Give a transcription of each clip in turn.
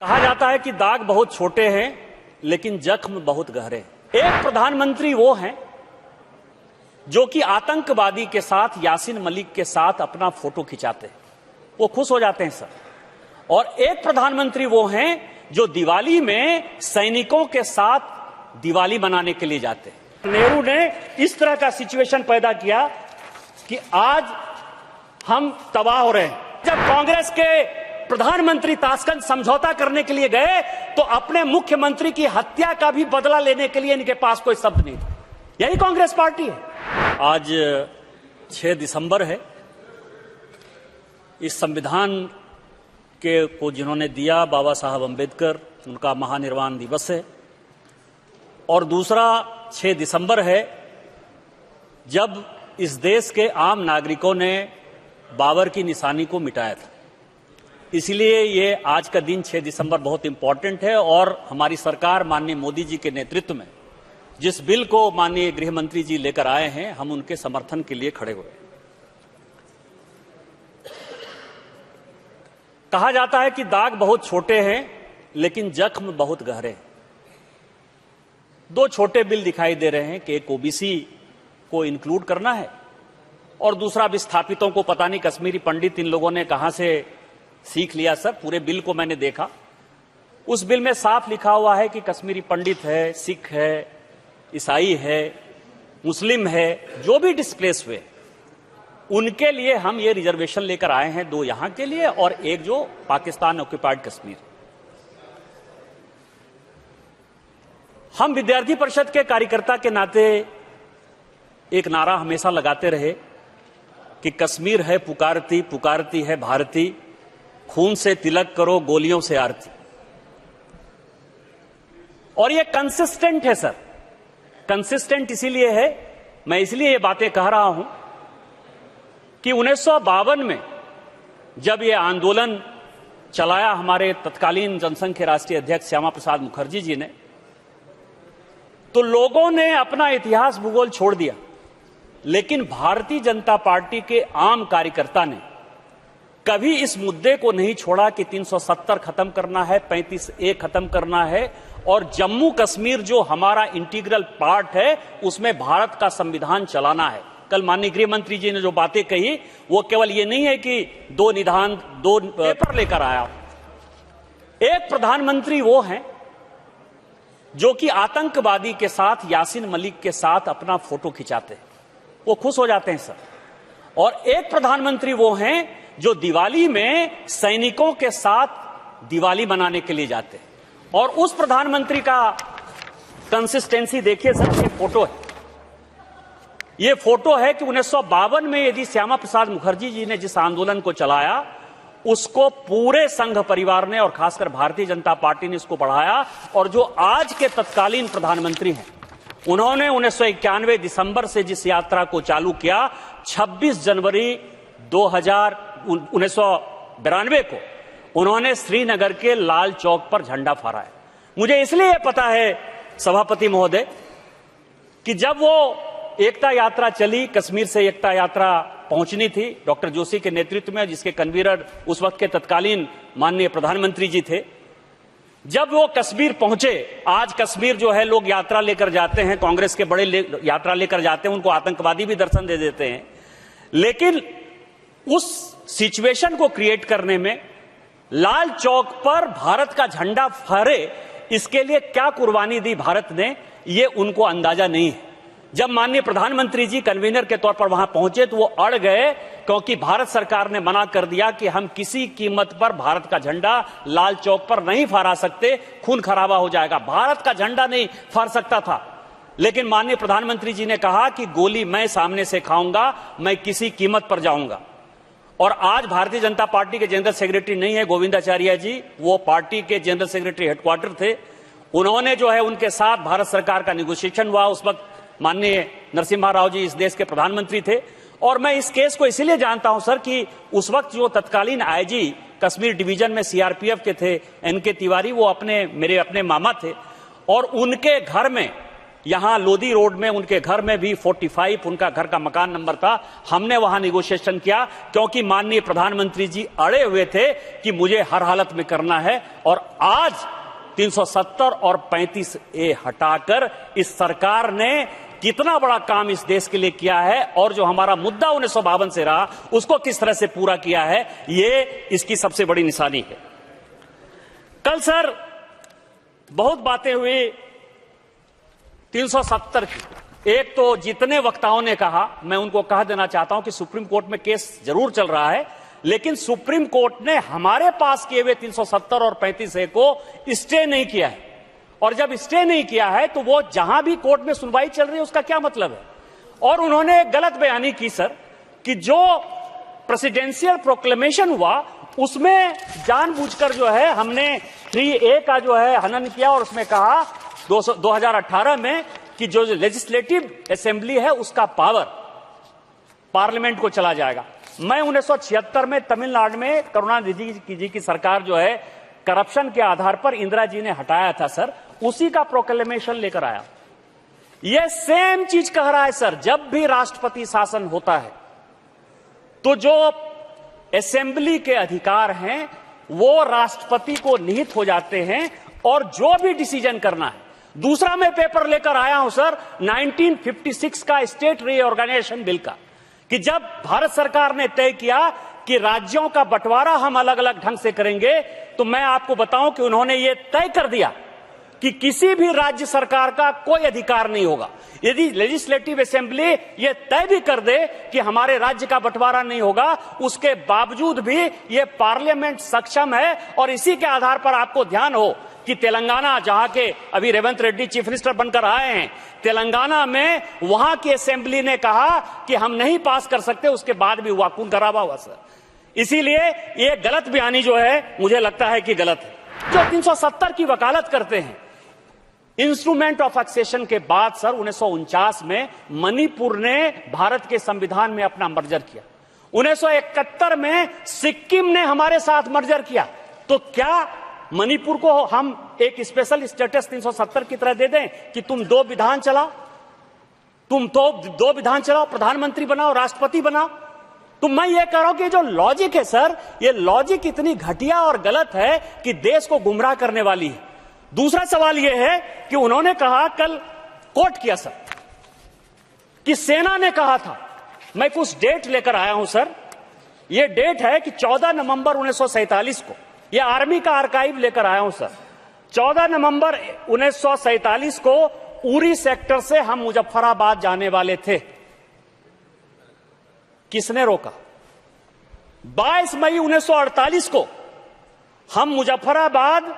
कहा जाता है कि दाग बहुत छोटे हैं लेकिन जख्म बहुत गहरे हैं। एक प्रधानमंत्री वो हैं जो कि आतंकवादी के साथ यासीन मलिक के साथ अपना फोटो खिंचाते हैं, वो खुश हो जाते हैं सर। और एक प्रधानमंत्री वो हैं जो दिवाली में सैनिकों के साथ दिवाली मनाने के लिए जाते हैं। नेहरू ने इस तरह का सिचुएशन पैदा किया कि आज हम तबाह हो रहे हैं। जब कांग्रेस के प्रधानमंत्री ताशकंद समझौता करने के लिए गए तो अपने मुख्यमंत्री की हत्या का भी बदला लेने के लिए इनके पास कोई शब्द नहीं था। यही कांग्रेस पार्टी है। आज 6 दिसंबर है। इस संविधान को जिन्होंने दिया बाबा साहब अंबेडकर, उनका महानिर्वाण दिवस है। और दूसरा 6 दिसंबर है जब इस देश के आम नागरिकों ने बाबर की निशानी को मिटाया था। इसलिए ये आज का दिन 6 दिसंबर बहुत इंपॉर्टेंट है। और हमारी सरकार माननीय मोदी जी के नेतृत्व में जिस बिल को माननीय गृह मंत्री जी लेकर आए हैं, हम उनके समर्थन के लिए खड़े हुए। कहा जाता है कि दाग बहुत छोटे हैं लेकिन जख्म बहुत गहरे हैं। 2 छोटे बिल दिखाई दे रहे हैं कि एक ओबीसी को इंक्लूड करना है और दूसरा विस्थापितों को, पता नहीं कश्मीरी पंडित इन लोगों ने कहां से सीख लिया सर। पूरे बिल को मैंने देखा, उस बिल में साफ लिखा हुआ है कि कश्मीरी पंडित है, सिख है, ईसाई है, मुस्लिम है, जो भी डिस्प्लेस हुए उनके लिए हम ये रिजर्वेशन लेकर आए हैं। 2 यहां के लिए और एक जो पाकिस्तान ऑक्युपाइड कश्मीर। हम विद्यार्थी परिषद के कार्यकर्ता के नाते एक नारा हमेशा लगाते रहे कि कश्मीर है पुकारती, पुकारती है भारती, खून से तिलक करो गोलियों से आरती। और ये कंसिस्टेंट है सर। कंसिस्टेंट इसीलिए है, मैं इसलिए ये बातें कह रहा हूं कि 1952 में जब ये आंदोलन चलाया हमारे तत्कालीन जनसंघ के राष्ट्रीय अध्यक्ष श्यामा प्रसाद मुखर्जी जी ने, तो लोगों ने अपना इतिहास भूगोल छोड़ दिया। लेकिन भारतीय जनता पार्टी के आम कार्यकर्ता ने कभी इस मुद्दे को नहीं छोड़ा कि 370 खत्म करना है, 35A खत्म करना है और जम्मू कश्मीर जो हमारा इंटीग्रल पार्ट है उसमें भारत का संविधान चलाना है। कल माननीय गृह मंत्री जी ने जो बातें कही वो केवल ये नहीं है कि 2 पेपर लेकर आया। एक प्रधानमंत्री वो हैं जो कि आतंकवादी के साथ यासीन मलिक के साथ अपना फोटो खिंचाते हैं, वो खुश हो जाते हैं सर। और एक प्रधानमंत्री वो हैं जो दिवाली में सैनिकों के साथ दिवाली मनाने के लिए जाते हैं। और उस प्रधानमंत्री का कंसिस्टेंसी देखिए सर। ये फोटो है कि 1952 में यदि श्यामा प्रसाद मुखर्जी जी ने जिस आंदोलन को चलाया उसको पूरे संघ परिवार ने और खासकर भारतीय जनता पार्टी ने इसको बढ़ाया। और जो आज के तत्कालीन प्रधानमंत्री हैं उन्होंने 1991 दिसंबर से जिस यात्रा को चालू किया, 26 जनवरी 1992 को उन्होंने श्रीनगर के लाल चौक पर झंडा फहराया। मुझे इसलिए पता है सभापति महोदय कि जब वो एकता यात्रा चली, कश्मीर से एकता यात्रा पहुंचनी थी डॉक्टर जोशी के नेतृत्व में, जिसके कन्वीनर उस वक्त के तत्कालीन माननीय प्रधानमंत्री जी थे। जब वो कश्मीर पहुंचे, आज कश्मीर जो है लोग यात्रा लेकर जाते हैं, कांग्रेस के बड़े यात्रा लेकर जाते हैं, उनको आतंकवादी भी दर्शन दे देते हैं। लेकिन उस सिचुएशन को क्रिएट करने में लाल चौक पर भारत का झंडा फहरे, इसके लिए क्या कुर्बानी दी भारत ने, ये उनको अंदाजा नहीं है। जब माननीय प्रधानमंत्री जी कन्वीनर के तौर पर वहां पहुंचे तो वो अड़ गए, क्योंकि भारत सरकार ने मना कर दिया कि हम किसी कीमत पर भारत का झंडा लाल चौक पर नहीं फहरा सकते, खून खराबा हो जाएगा। भारत का झंडा नहीं फहर सकता था। लेकिन माननीय प्रधानमंत्री जी ने कहा कि गोली मैं सामने से खाऊंगा, मैं किसी कीमत पर जाऊंगा। और आज भारतीय जनता पार्टी के जनरल सेक्रेटरी नहीं है गोविंदाचार्य जी, वो पार्टी के जनरल सेक्रेटरी हेडक्वार्टर थे। उन्होंने जो है उनके साथ भारत सरकार का नेगोशिएशन हुआ। उस वक्त माननीय नरसिम्हा राव जी इस देश के प्रधानमंत्री थे। और मैं इस केस को इसलिए जानता हूं सर कि उस वक्त जो तत्कालीन आईजी कश्मीर डिवीजन में सीआरपीएफ के थे NK तिवारी, वो मेरे अपने मामा थे। और उनके घर में यहां लोधी रोड में उनके घर में भी 45 उनका घर का मकान नंबर था। हमने वहां निगोशिएशन किया क्योंकि माननीय प्रधानमंत्री जी अड़े हुए थे कि मुझे हर हालत में करना है। और आज 370 और 35A हटाकर इस सरकार ने कितना बड़ा काम इस देश के लिए किया है और जो हमारा मुद्दा 1952 से रहा उसको किस तरह से पूरा किया है, ये इसकी सबसे बड़ी निशानी है। कल सर बहुत बातें हुई 370 की। एक तो जितने वक्ताओं ने कहा, मैं उनको कह देना चाहता हूं कि सुप्रीम कोर्ट में केस जरूर चल रहा है, लेकिन सुप्रीम कोर्ट ने हमारे पास किए हुए 370 और 35A को स्टे नहीं किया है। और जब स्टे नहीं किया है तो वो जहां भी कोर्ट में सुनवाई चल रही है उसका क्या मतलब है। और उन्होंने एक गलत बयानी की सर कि जो प्रेसिडेंशियल प्रोक्लेमेशन हुआ उसमें जानबूझकर जो है हमने 3A का जो है हनन किया और उसमें कहा 2018 में कि जो लेजिस्लेटिव असेंबली है उसका पावर पार्लियामेंट को चला जाएगा। मैं 1976 में तमिलनाडु में करुणानिधि जी की सरकार जो है करप्शन के आधार पर इंदिरा जी ने हटाया था सर, उसी का प्रोक्लेमेशन लेकर आया। यह सेम चीज कह रहा है सर, जब भी राष्ट्रपति शासन होता है तो जो असेंबली के अधिकार हैं वो राष्ट्रपति को निहित हो जाते हैं और जो भी डिसीजन करना है। दूसरा मैं पेपर लेकर आया हूं सर 1956 का स्टेट रीऑर्गेनाइजेशन बिल का, कि जब भारत सरकार ने तय किया कि राज्यों का बंटवारा हम अलग अलग ढंग से करेंगे, तो मैं आपको बताऊं कि उन्होंने ये तय कर दिया कि किसी भी राज्य सरकार का कोई अधिकार नहीं होगा। यदि लेजिस्लेटिव असेंबली ये तय भी कर दे कि हमारे राज्य का बंटवारा नहीं होगा, उसके बावजूद भी ये पार्लियामेंट सक्षम है। और इसी के आधार पर आपको ध्यान हो कि तेलंगाना, जहां के अभी रेवंत रेड्डी चीफ मिनिस्टर बनकर आए हैं, तेलंगाना में वहां की असेंबली ने कहा कि हम नहीं पास कर सकते, उसके बाद भी वाकून करावा हुआ सर। इसीलिए ये गलत बयानी जो है मुझे लगता है कि गलत है। जो 370 की वकालत करते हैं, इंस्ट्रूमेंट ऑफ एक्सेशन के बाद सर 1949 में मणिपुर ने भारत के संविधान में अपना मर्जर किया। 1971 में सिक्किम ने हमारे साथ मर्जर किया। तो क्या मणिपुर को हम एक स्पेशल स्टेटस 370 की तरह दे दें कि तुम दो विधान चलाओ, प्रधानमंत्री बनाओ, राष्ट्रपति बनाओ? तो मैं ये कह रहा हूं कि जो लॉजिक है सर, ये लॉजिक इतनी घटिया और गलत है कि देश को गुमराह करने वाली है। दूसरा सवाल यह है कि उन्होंने कहा, कल कोट किया सर, कि सेना ने कहा था, मैं कुछ डेट लेकर आया हूं सर, यह डेट है कि 14 नवंबर 1947 को, यह आर्मी का आर्काइव लेकर आया हूं सर, 14 नवंबर 1947 को उरी सेक्टर से हम मुजफ्फराबाद जाने वाले थे। किसने रोका? 22 मई 1948 को हम मुजफ्फराबाद,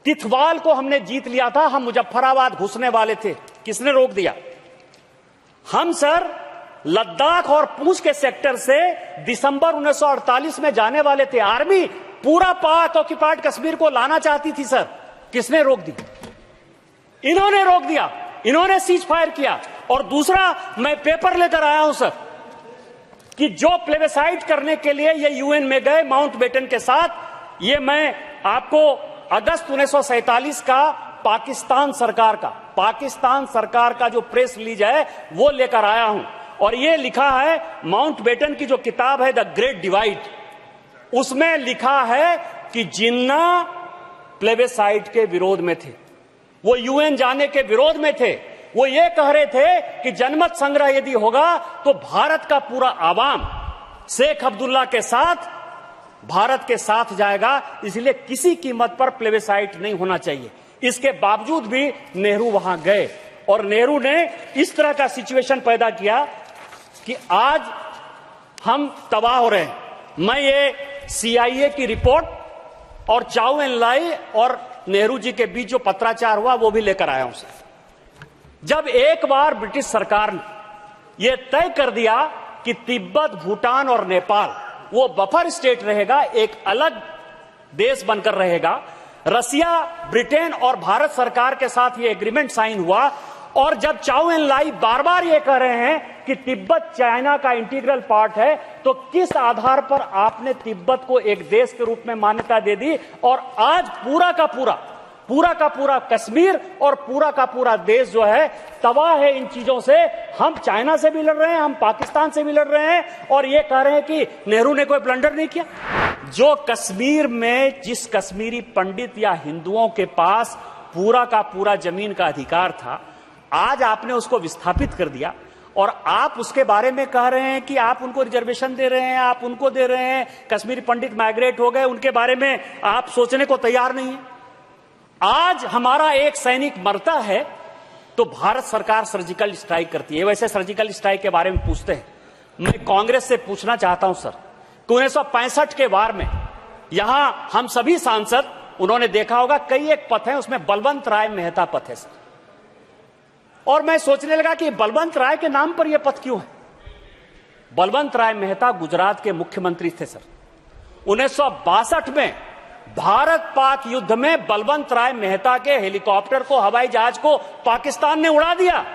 तिथवाल को हमने जीत लिया था, हम मुजफ्फराबाद घुसने वाले थे। किसने रोक दिया? हम सर लद्दाख और पूंछ के सेक्टर से दिसंबर 1948 में जाने वाले थे। आर्मी पूरा पाक ऑक्युपाइड कश्मीर को लाना चाहती थी सर। किसने रोक दी? इन्होंने रोक दिया, इन्होंने सीज फायर किया। और दूसरा, मैं पेपर लेकर आया हूं सर कि जो प्लेबेसाइट करने के लिए ये यूएन में गए माउंटबेटन के साथ, ये मैं आपको अगस्त 1947 का पाकिस्तान सरकार का जो प्रेस रिलीज है वो लेकर आया हूं। और ये लिखा है, माउंटबेटन की जो किताब है द ग्रेट डिवाइड, उसमें लिखा है कि जिन्ना प्लेबेसाइट के विरोध में थे, वो यूएन जाने के विरोध में थे। वो ये कह रहे थे कि जनमत संग्रह यदि होगा तो भारत का पूरा आवाम शेख अब्दुल्ला के साथ, भारत के साथ जाएगा, इसलिए किसी कीमत पर प्लेबेसाइट नहीं होना चाहिए। इसके बावजूद भी नेहरू वहां गए और नेहरू ने इस तरह का सिचुएशन पैदा किया कि आज हम तबाह हो रहे हैं। मैं ये CIA की रिपोर्ट और चाउ एन लाई और नेहरू जी के बीच जो पत्राचार हुआ वो भी लेकर आया हूं सर। जब एक बार ब्रिटिश सरकार ने यह तय कर दिया कि तिब्बत, भूटान और नेपाल वो बफर स्टेट रहेगा, एक अलग देश बनकर रहेगा, रसिया, ब्रिटेन और भारत सरकार के साथ ये एग्रीमेंट साइन हुआ। और जब चाउ एन लाई बार बार ये कह रहे हैं कि तिब्बत चाइना का इंटीग्रल पार्ट है, तो किस आधार पर आपने तिब्बत को एक देश के रूप में मान्यता दे दी? और आज पूरा का पूरा पूरा का पूरा कश्मीर और पूरा का पूरा देश जो है तबाह है इन चीजों से। हम चाइना से भी लड़ रहे हैं, हम पाकिस्तान से भी लड़ रहे हैं और ये कह रहे हैं कि नेहरू ने कोई ब्लंडर नहीं किया। जो कश्मीर में जिस कश्मीरी पंडित या हिंदुओं के पास पूरा का पूरा जमीन का अधिकार था, आज आपने उसको विस्थापित कर दिया और आप उसके बारे में कह रहे हैं कि आप उनको रिजर्वेशन दे रहे हैं, आप उनको दे रहे हैं। कश्मीरी पंडित माइग्रेट हो गए, उनके बारे में आप सोचने को तैयार नहीं है। आज हमारा एक सैनिक मरता है तो भारत सरकार सर्जिकल स्ट्राइक करती है। वैसे सर्जिकल स्ट्राइक के बारे में पूछते हैं, मैं कांग्रेस से पूछना चाहता हूं सर कि 1965 के वार में यहां हम सभी सांसद, उन्होंने देखा होगा कई एक पथ है, उसमें बलवंत राय मेहता पथ है सर। और मैं सोचने लगा कि बलवंत राय के नाम पर यह पथ क्यों है। बलवंत राय मेहता गुजरात के मुख्यमंत्री थे सर। 1962 में भारत पाक युद्ध में बलवंत राय मेहता के हेलीकॉप्टर को, हवाई जहाज को पाकिस्तान ने उड़ा दिया।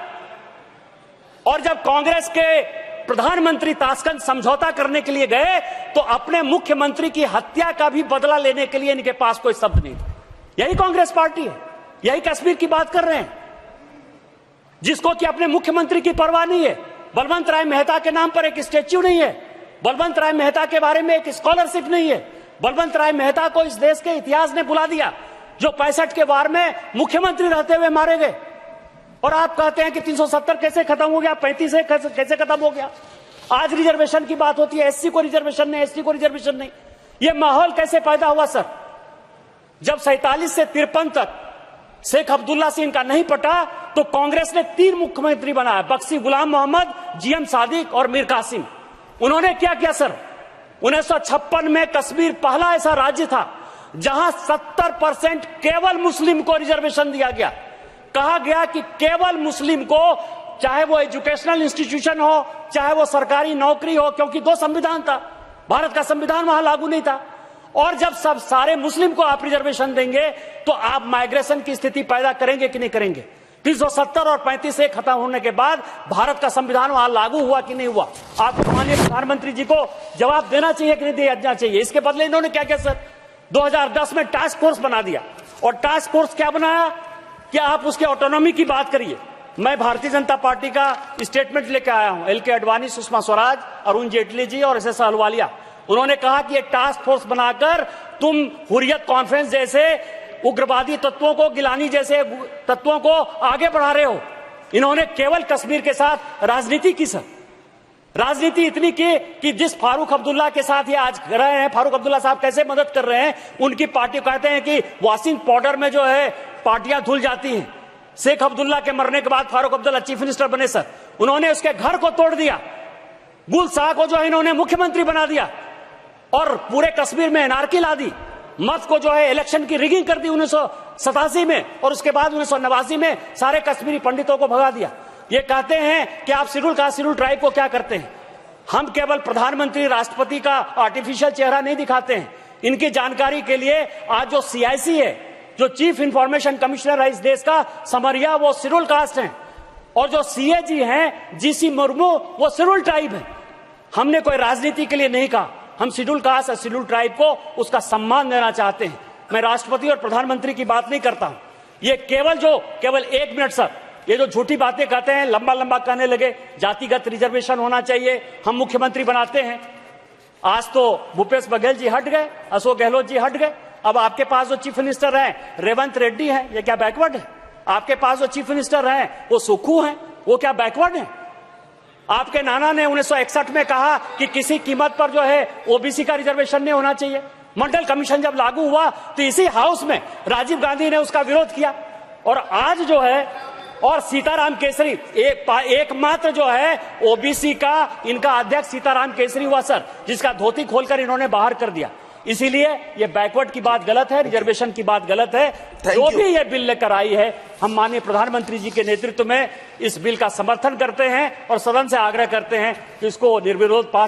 और जब कांग्रेस के प्रधानमंत्री ताशकंद समझौता करने के लिए गए तो अपने मुख्यमंत्री की हत्या का भी बदला लेने के लिए इनके पास कोई शब्द नहीं था। यही कांग्रेस पार्टी है, यही कश्मीर की बात कर रहे हैं, जिसको कि अपने मुख्यमंत्री की परवाह नहीं है। बलवंत राय मेहता के नाम पर एक स्टैच्यू नहीं है, बलवंत राय मेहता के बारे में एक स्कॉलरशिप नहीं है। बलवंत राय मेहता को इस देश के इतिहास ने बुला दिया, जो 65 के वार में मुख्यमंत्री रहते हुए मारे गए। और आप कहते हैं कि 370 कैसे खत्म हो गया, 35 कैसे खत्म हो गया। आज रिजर्वेशन की बात होती है, एससी को रिजर्वेशन नहीं, एसटी को रिजर्वेशन नहीं। यह माहौल कैसे पैदा हुआ सर? जब 47 से 53 तक शेख अब्दुल्ला से इनका नहीं पटा तो कांग्रेस ने 3 मुख्यमंत्री बनाया, बख्शी गुलाम मोहम्मद, जीएम सादिक और मीर कासिम। उन्होंने क्या किया सर? 1956 में कश्मीर पहला ऐसा राज्य था जहां 70% केवल मुस्लिम को रिजर्वेशन दिया गया। कहा गया कि केवल मुस्लिम को, चाहे वो एजुकेशनल इंस्टीट्यूशन हो, चाहे वो सरकारी नौकरी हो, क्योंकि 2 संविधान था, भारत का संविधान वहां लागू नहीं था। और जब सब सारे मुस्लिम को आप रिजर्वेशन देंगे तो आप माइग्रेशन की स्थिति पैदा करेंगे कि नहीं करेंगे? 370 और 35 से खत्म होने के बाद भारत का संविधान वहां लागू हुआ कि नहीं हुआ? आपको माननीय प्रधानमंत्री जी को जवाब देना चाहिए कि नहीं देना चाहिए? इसके बदले इन्होंने क्या किया सर? 2010 में टास्क फोर्स बना दिया। और टास्क फोर्स क्या बनाया कि आप उसके ऑटोनॉमी की बात करिए। मैं भारतीय जनता पार्टी का स्टेटमेंट लेकर आया हूं, एल के आडवाणी, सुषमा स्वराज, अरुण जेटली जी और एस अहलुवालिया। उन्होंने कहा कि एक टास्क फोर्स बनाकर तुम हुर्रियत कॉन्फ्रेंस जैसे उग्रवादी तत्वों को, गिलानी जैसे तत्वों को आगे बढ़ा रहे हो। इन्होंने केवल कश्मीर के साथ राजनीति की सर। राजनीति इतनी की कि जिस फारूक अब्दुल्ला के साथ ये आज रहे हैं, फारूक अब्दुल्ला साहब कैसे मदद कर रहे हैं, उनकी पार्टी कहते हैं कि वॉशिंग पाउडर में जो है पार्टियां धुल जाती हैं। शेख अब्दुल्ला के मरने के बाद फारूक अब्दुल्ला चीफ मिनिस्टर बने सर, उन्होंने उसके घर को तोड़ दिया। गुल शाह को जो है इन्होंने मुख्यमंत्री बना दिया और पूरे कश्मीर में एनार्की ला दी। मत को जो है इलेक्शन की रिगिंग कर दी 1987 में और उसके बाद 1989 में सारे कश्मीरी पंडितों को भगा दिया। ये कहते हैं कि आप शेड्यूल कास्ट शेड्यूल ट्राइब को क्या करते हैं? हम केवल प्रधानमंत्री, राष्ट्रपति का आर्टिफिशियल चेहरा नहीं दिखाते हैं। इनकी जानकारी के लिए आज जो CIC है, जो चीफ इंफॉर्मेशन कमिश्नर है इस देश का, समरिया, वो शेड्यूल कास्ट हैं। और जो CAG हैं, GC मुर्मू, वो शेड्यूल ट्राइब है। हमने कोई राजनीति के लिए नहीं कहा, हम शेड्यूल कास्ट और शेड्यूल ट्राइब को उसका सम्मान देना चाहते हैं। मैं राष्ट्रपति और प्रधानमंत्री की बात नहीं करता हूं। ये केवल 1 मिनट सर, ये जो झूठी बातें कहते हैं, लंबा लंबा कहने लगे, जातिगत रिजर्वेशन होना चाहिए, हम मुख्यमंत्री बनाते हैं। आज तो भूपेश बघेल जी हट गए, अशोक गहलोत जी हट गए। अब आपके पास जो चीफ मिनिस्टर हैं रेवंत रेड्डी हैं, ये क्या बैकवर्ड है? आपके पास जो चीफ मिनिस्टर हैं वो सुक्खू हैं, वो क्या बैकवर्ड है? आपके नाना ने 1961 में कहा कि किसी कीमत पर जो है OBC का रिजर्वेशन नहीं होना चाहिए। मंडल कमीशन जब लागू हुआ तो इसी हाउस में राजीव गांधी ने उसका विरोध किया। और आज जो है, और सीताराम केसरी एकमात्र जो है OBC का इनका अध्यक्ष सीताराम केसरी हुआ सर, जिसका धोती खोलकर इन्होंने बाहर कर दिया। इसीलिए ये बैकवर्ड की बात गलत है, रिजर्वेशन की बात गलत है। जो भी ये बिल लेकर आई है, हम माननीय प्रधानमंत्री जी के नेतृत्व में इस बिल का समर्थन करते हैं और सदन से आग्रह करते हैं कि इसको निर्विरोध पास